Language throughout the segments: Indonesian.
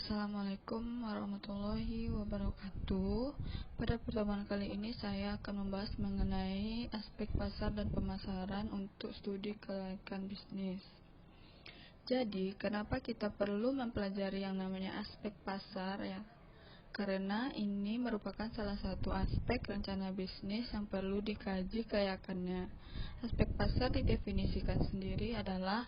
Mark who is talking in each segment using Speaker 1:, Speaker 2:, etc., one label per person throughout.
Speaker 1: Assalamualaikum warahmatullahi wabarakatuh. Pada pertemuan kali ini saya akan membahas mengenai aspek pasar dan pemasaran untuk studi kelayakan bisnis. Jadi, kenapa kita perlu mempelajari yang namanya aspek pasar ya? Karena ini merupakan salah satu aspek rencana bisnis yang perlu dikaji kelayakannya. Aspek pasar didefinisikan sendiri adalah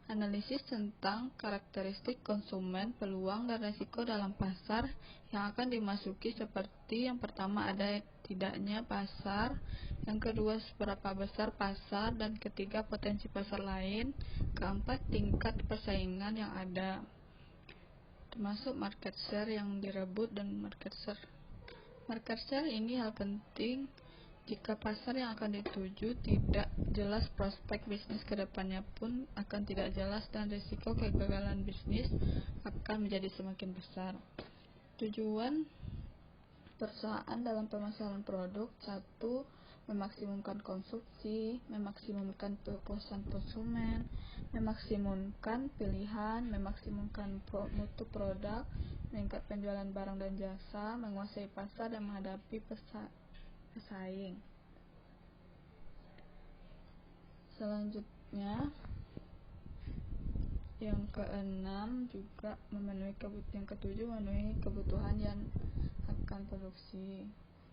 Speaker 1: analisis tentang karakteristik konsumen, peluang, dan risiko dalam pasar yang akan dimasuki, seperti yang pertama ada tidaknya pasar, yang kedua seberapa besar pasar, dan ketiga potensi pasar lain, keempat tingkat persaingan yang ada, termasuk market share yang direbut dan market share. Market share ini hal penting jika pasar yang akan dituju tidak jelas, prospek bisnis kedepannya pun akan tidak jelas dan risiko kegagalan bisnis akan menjadi semakin besar. Tujuan perusahaan dalam pemasaran produk: 1. Memaksimumkan konsumsi, memaksimumkan kepuasan konsumen, memaksimumkan pilihan, memaksimumkan mutu produk, meningkat penjualan barang dan jasa, menguasai pasar dan menghadapi pesaing. Selanjutnya, yang keenam juga yang ketujuh memenuhi kebutuhan yang akan produksi.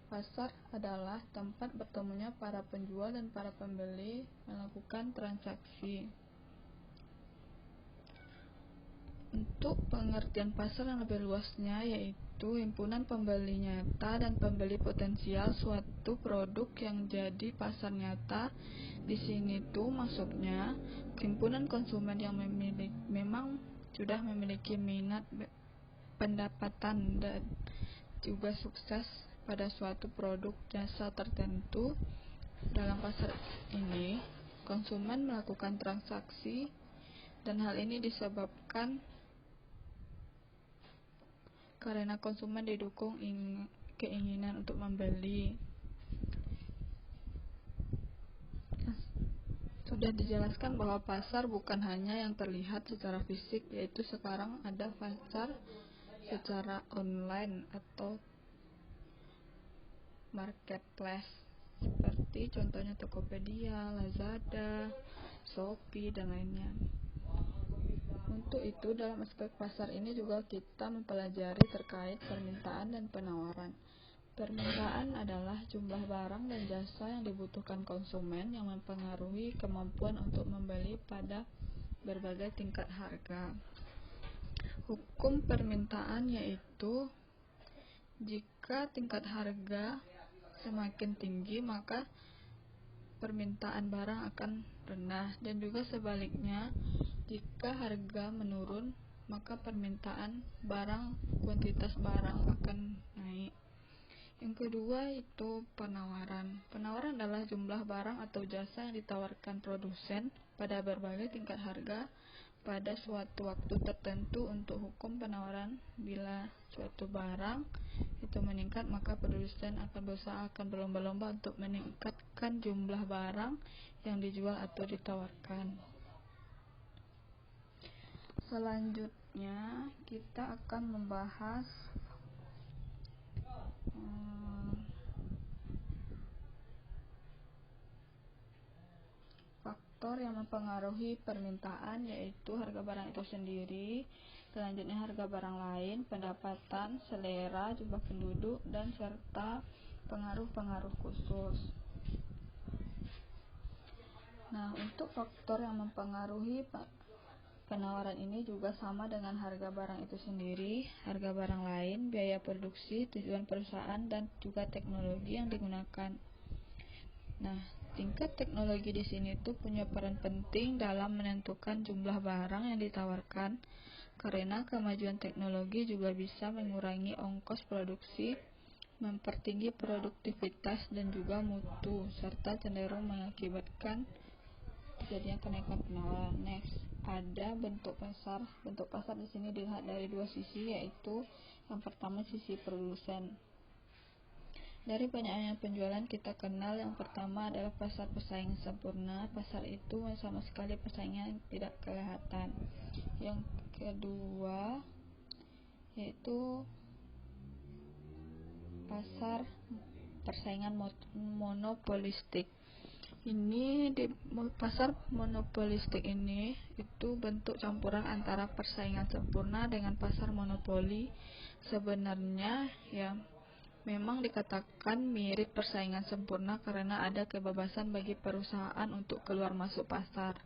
Speaker 1: Pasar adalah tempat bertemunya para penjual dan para pembeli melakukan transaksi. Untuk pengertian pasar yang lebih luasnya, yaitu himpunan pembeli nyata dan pembeli potensial suatu produk yang jadi pasar nyata. Di sini tuh maksudnya himpunan konsumen yang memang sudah memiliki minat, pendapatan, dan juga sukses pada suatu produk jasa tertentu. Dalam pasar ini, konsumen melakukan transaksi, dan hal ini disebabkan karena konsumen didukung keinginan untuk membeli. Sudah dijelaskan bahwa pasar bukan hanya yang terlihat secara fisik, yaitu sekarang ada pasar secara online atau marketplace, seperti contohnya Tokopedia, Lazada, Shopee, dan lainnya. Untuk itu, dalam aspek pasar ini juga kita mempelajari terkait permintaan dan penawaran. Permintaan adalah jumlah barang dan jasa yang dibutuhkan konsumen yang mempengaruhi kemampuan untuk membeli pada berbagai tingkat harga. Hukum permintaan yaitu jika tingkat harga semakin tinggi maka permintaan barang akan rendah, dan juga sebaliknya, jika harga menurun maka permintaan barang, kuantitas barang akan naik. Yang kedua itu penawaran. Penawaran adalah jumlah barang atau jasa yang ditawarkan produsen pada berbagai tingkat harga pada suatu waktu tertentu. Untuk hukum penawaran, bila suatu barang itu meningkat maka produsen akan berusaha berlomba-lomba untuk meningkatkan jumlah barang yang dijual atau ditawarkan. Selanjutnya kita akan membahas faktor yang mempengaruhi permintaan, yaitu harga barang itu sendiri, selanjutnya harga barang lain, pendapatan, selera, jumlah penduduk, dan serta pengaruh-pengaruh khusus. Nah, untuk faktor yang mempengaruhi penawaran ini juga sama dengan harga barang itu sendiri, harga barang lain, biaya produksi, tujuan perusahaan, dan juga teknologi yang digunakan. Nah, tingkat teknologi di sini tuh punya peran penting dalam menentukan jumlah barang yang ditawarkan, karena kemajuan teknologi juga bisa mengurangi ongkos produksi, mempertinggi produktivitas dan juga mutu, serta cenderung mengakibatkan terjadinya kenaikan penawaran. Next, ada bentuk pasar. Bentuk pasar di sini dilihat dari dua sisi, yaitu yang pertama sisi produsen. Dari banyaknya penjualan kita kenal yang pertama adalah pasar pesaing sempurna. Pasar itu sama sekali pesaingnya tidak kelihatan. Yang kedua yaitu pasar persaingan monopolistik. Ini di pasar monopolistik ini itu bentuk campuran antara persaingan sempurna dengan pasar monopoli. Sebenarnya ya memang dikatakan mirip persaingan sempurna karena ada kebebasan bagi perusahaan untuk keluar masuk pasar.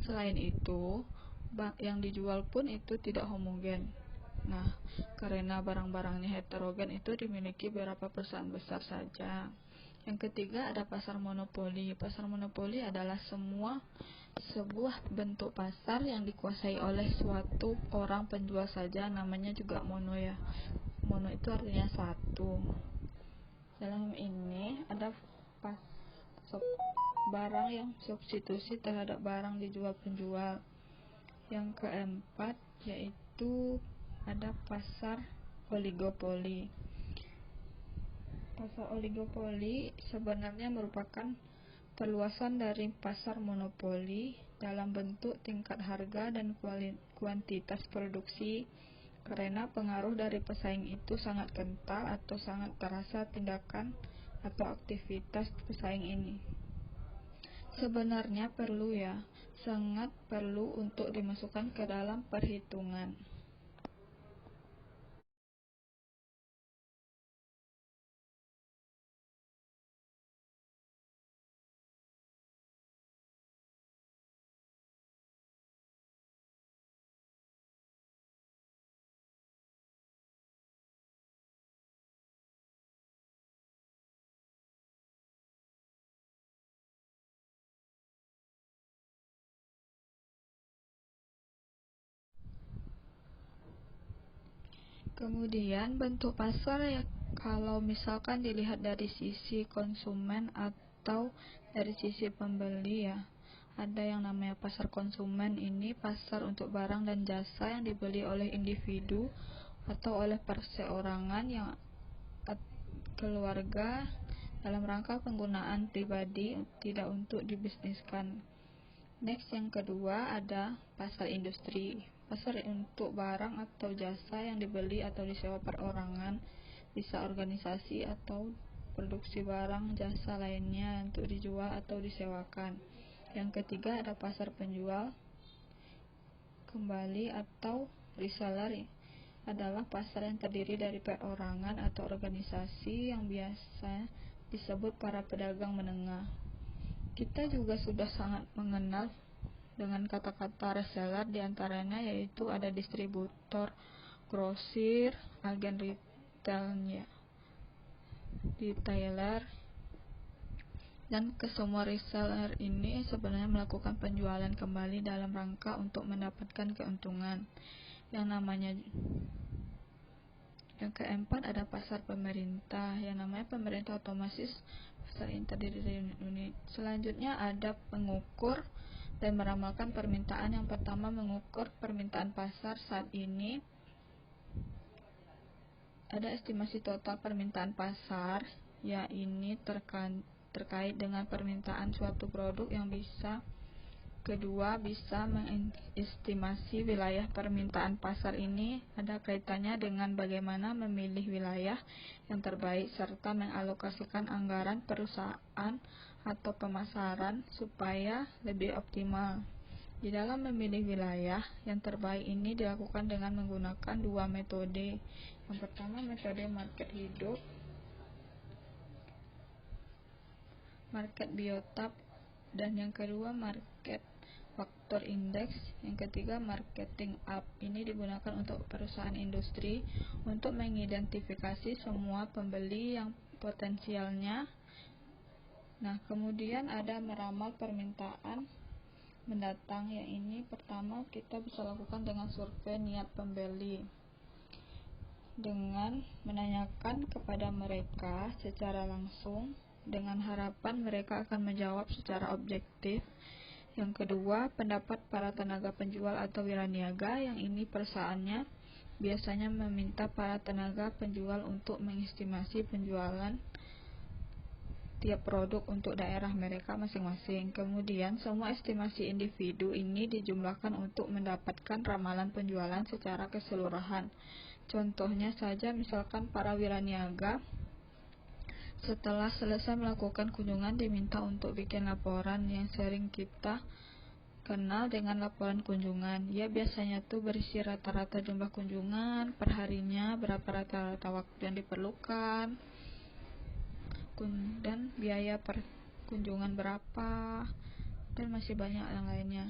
Speaker 1: Selain itu, yang dijual pun itu tidak homogen. Nah, karena barang-barangnya heterogen itu dimiliki beberapa perusahaan besar saja. Yang ketiga ada pasar monopoli. Pasar monopoli adalah sebuah bentuk pasar yang dikuasai oleh suatu orang penjual saja, namanya juga mono ya. Mono itu artinya satu. Dalam ini ada barang yang substitusi terhadap barang dijual penjual. Yang keempat yaitu ada pasar oligopoli. Pasar oligopoli sebenarnya merupakan perluasan dari pasar monopoli dalam bentuk tingkat harga dan kuantitas produksi, karena pengaruh dari pesaing itu sangat kental atau sangat terasa tindakan atau aktivitas pesaing ini. Sebenarnya sangat perlu untuk dimasukkan ke dalam perhitungan. Kemudian bentuk pasar ya, kalau misalkan dilihat dari sisi konsumen atau dari sisi pembeli ya, ada yang namanya pasar konsumen. Ini pasar untuk barang dan jasa yang dibeli oleh individu atau oleh perseorangan yang keluarga dalam rangka penggunaan pribadi, tidak untuk dibisniskan. Next, yang kedua ada pasar industri. Pasar untuk barang atau jasa yang dibeli atau disewa perorangan, bisa organisasi atau produksi barang jasa lainnya untuk dijual atau disewakan. Yang ketiga ada pasar penjual kembali atau reseller, adalah pasar yang terdiri dari perorangan atau organisasi yang biasa disebut para pedagang menengah. Kita juga sudah sangat mengenal dengan kata-kata reseller, diantaranya yaitu ada distributor, grosir, agen retailnya, retailer, dan kesemua reseller ini sebenarnya melakukan penjualan kembali dalam rangka untuk mendapatkan keuntungan. Yang keempat ada pasar pemerintah. Yang namanya pemerintah otomatis pasar yang terdiri dari unit. Selanjutnya ada pengukur dan meramalkan permintaan. Yang pertama, mengukur permintaan pasar. Saat ini ada estimasi total permintaan pasar, ya ini terkait dengan permintaan suatu produk yang bisa. Kedua, bisa mengestimasi wilayah permintaan pasar. Ini ada kaitannya dengan bagaimana memilih wilayah yang terbaik serta mengalokasikan anggaran perusahaan atau pemasaran supaya lebih optimal. Di dalam memilih wilayah yang terbaik ini dilakukan dengan menggunakan dua metode. Yang pertama, metode market hidup, market biotap, dan yang kedua market faktor indeks. Yang ketiga, marketing up. Ini digunakan untuk perusahaan industri untuk mengidentifikasi semua pembeli yang potensialnya. Nah, kemudian ada meramal permintaan mendatang. Yang ini pertama kita bisa lakukan dengan survei niat pembeli, dengan menanyakan kepada mereka secara langsung dengan harapan mereka akan menjawab secara objektif. Yang kedua, pendapat para tenaga penjual atau wiraniaga. Yang ini perusahaannya biasanya meminta para tenaga penjual untuk mengestimasi penjualan tiap produk untuk daerah mereka masing-masing. Kemudian, semua estimasi individu ini dijumlahkan untuk mendapatkan ramalan penjualan secara keseluruhan. Contohnya saja, misalkan para wiraniaga setelah selesai melakukan kunjungan diminta untuk bikin laporan yang sering kita kenal dengan laporan kunjungan. Ya, biasanya tuh berisi rata-rata jumlah kunjungan perharinya, berapa rata-rata waktu yang diperlukan, dan biaya per kunjungan berapa, dan masih banyak yang lainnya.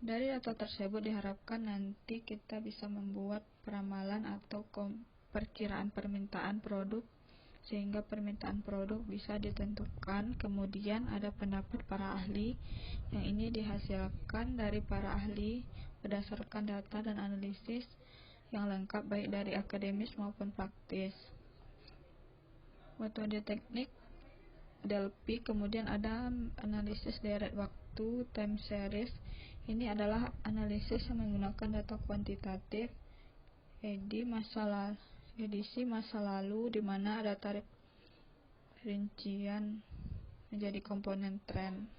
Speaker 1: Dari data tersebut diharapkan nanti kita bisa membuat peramalan atau perkiraan permintaan produk, sehingga permintaan produk bisa ditentukan. Kemudian ada pendapat para ahli, yang ini dihasilkan dari para ahli berdasarkan data dan analisis yang lengkap baik dari akademis maupun praktis. Metode teknik Delphi, kemudian ada analisis deret waktu, time series. Ini adalah analisis yang menggunakan data kuantitatif edisi masa lalu, di mana data rincian menjadi komponen tren.